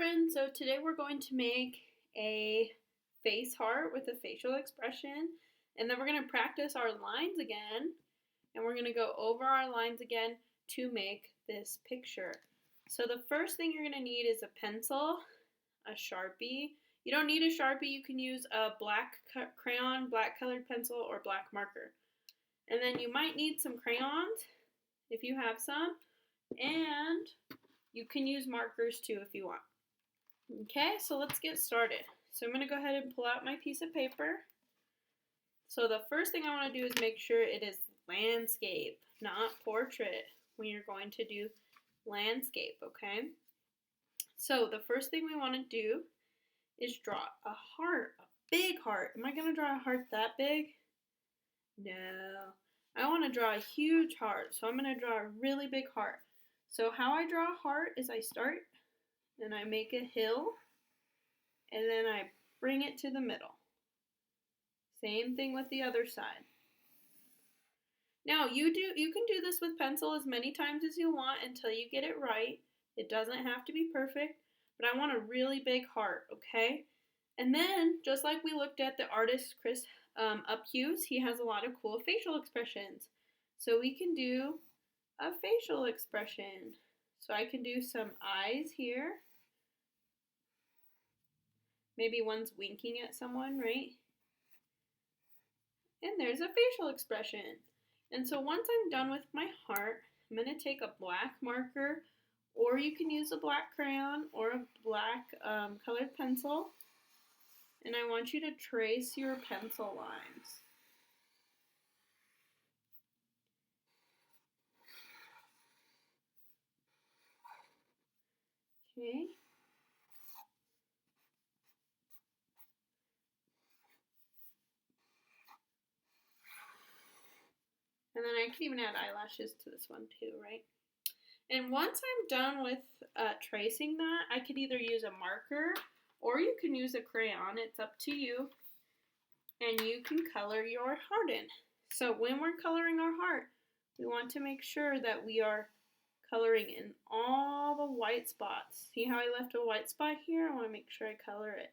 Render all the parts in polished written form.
friends, so today we're going to make a face heart with a facial expression, and then we're going to practice our lines again, and we're going to go over our lines again to make this picture. So the first thing you're going to need is a pencil, a Sharpie. You don't need a Sharpie, you can use a black crayon, black colored pencil, or black marker. And then you might need some crayons if you have some, and you can use markers too if you want. Okay, so let's get started. So I'm going to go ahead and pull out my piece of paper. So the first thing I want to do is make sure it is landscape, not portrait, when you're going to do landscape, okay? So the first thing we want to do is draw a heart, a big heart. Am I going to draw a heart that big? No. I want to draw a huge heart, so I'm going to draw a really big heart. So how I draw a heart is I start and I make a hill, and then I bring it to the middle. Same thing with the other side. Now you can do this with pencil as many times as you want until you get it right. It doesn't have to be perfect, but I want a really big heart, okay? And then, just like we looked at the artist Chris Uphues, he has a lot of cool facial expressions. So we can do a facial expression. So I can do some eyes here. Maybe one's winking at someone, right? And there's a facial expression. And so once I'm done with my heart, I'm going to take a black marker, or you can use a black crayon or a black colored pencil. And I want you to trace your pencil lines. Okay. And then I can even add eyelashes to this one too, right? And once I'm done with tracing that, I could either use a marker or you can use a crayon. It's up to you. And you can color your heart in. So when we're coloring our heart, we want to make sure that we are coloring in all the white spots. See how I left a white spot here? I want to make sure I color it.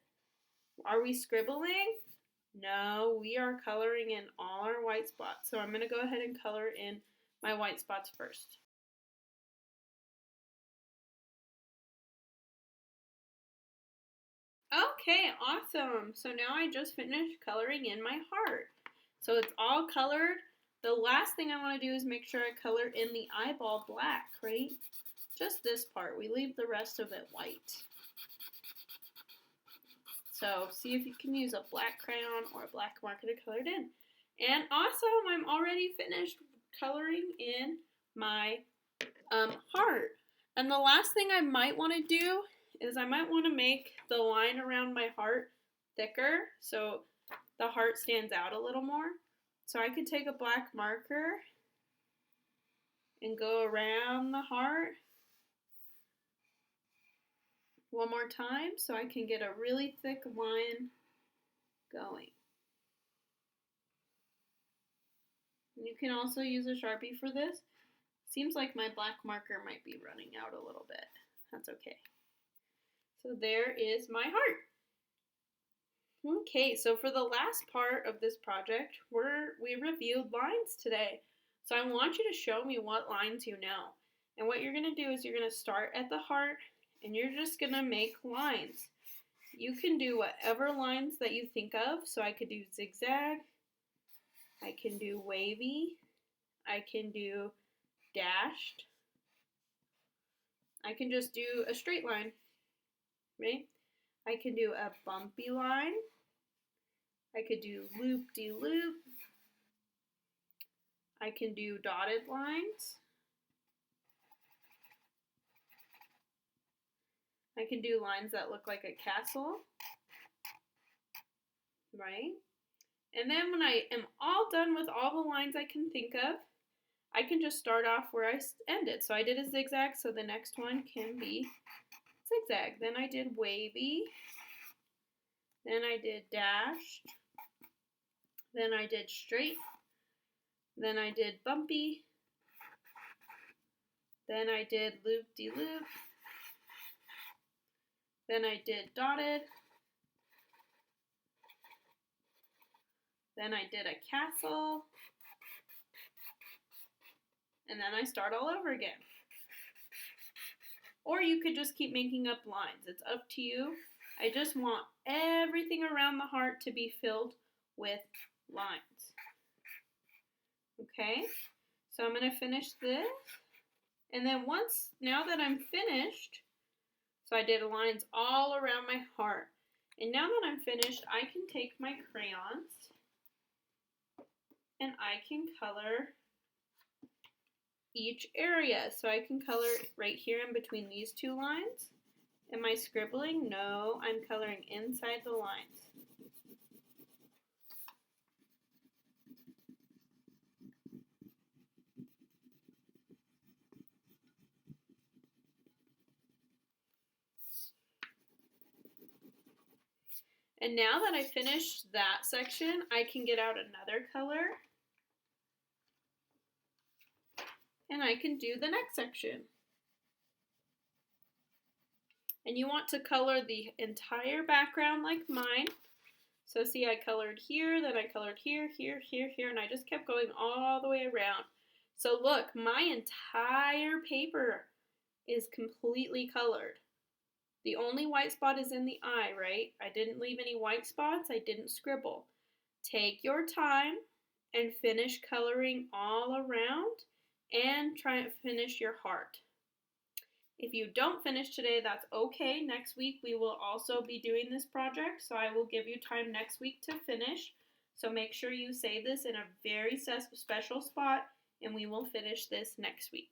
Are we scribbling? No, we are coloring in all our white spots. So I'm going to go ahead and color in my white spots first. Okay, awesome. So now I just finished coloring in my heart. So it's all colored. The last thing I want to do is make sure I color in the eyeball black, right? Just this part. We leave the rest of it white. So see if you can use a black crayon or a black marker to color it in. And awesome, I'm already finished coloring in my heart. And the last thing I might want to do is I might want to make the line around my heart thicker so the heart stands out a little more. So I could take a black marker and go around the heart one more time so I can get a really thick line going. And you can also use a Sharpie for this. Seems like my black marker might be running out a little bit. That's okay. So there is my heart. Okay, so for the last part of this project, we reviewed lines today. So I want you to show me what lines you know. And what you're going to do is you're going to start at the heart and you're just going to make lines. You can do whatever lines that you think of. So I could do zigzag, I can do wavy, I can do dashed, I can just do a straight line, right? I can do a bumpy line, I could do loop-de-loop, I can do dotted lines, I can do lines that look like a castle, right? And then when I am all done with all the lines I can think of, I can just start off where I ended. So I did a zigzag, so the next one can be zigzag. Then I did wavy, then I did dashed, then I did straight, then I did bumpy, then I did loop-de-loop, Then I did dotted. Then I did a castle. And then I start all over again. Or you could just keep making up lines. It's up to you. I just want everything around the heart to be filled with lines. Okay, so I'm going to finish this. And then now that I'm finished, so I did lines all around my heart. And now that I'm finished, I can take my crayons and I can color each area. So I can color right here in between these two lines. Am I scribbling? No, I'm coloring inside the lines. And now that I finished that section, I can get out another color. And I can do the next section. And you want to color the entire background like mine. So see, I colored here, then I colored here, here, here, here, and I just kept going all the way around. So look, my entire paper is completely colored. The only white spot is in the eye, right? I didn't leave any white spots. I didn't scribble. Take your time and finish coloring all around and try and finish your heart. If you don't finish today, that's okay. Next week we will also be doing this project, so I will give you time next week to finish. So make sure you save this in a very special spot, and we will finish this next week.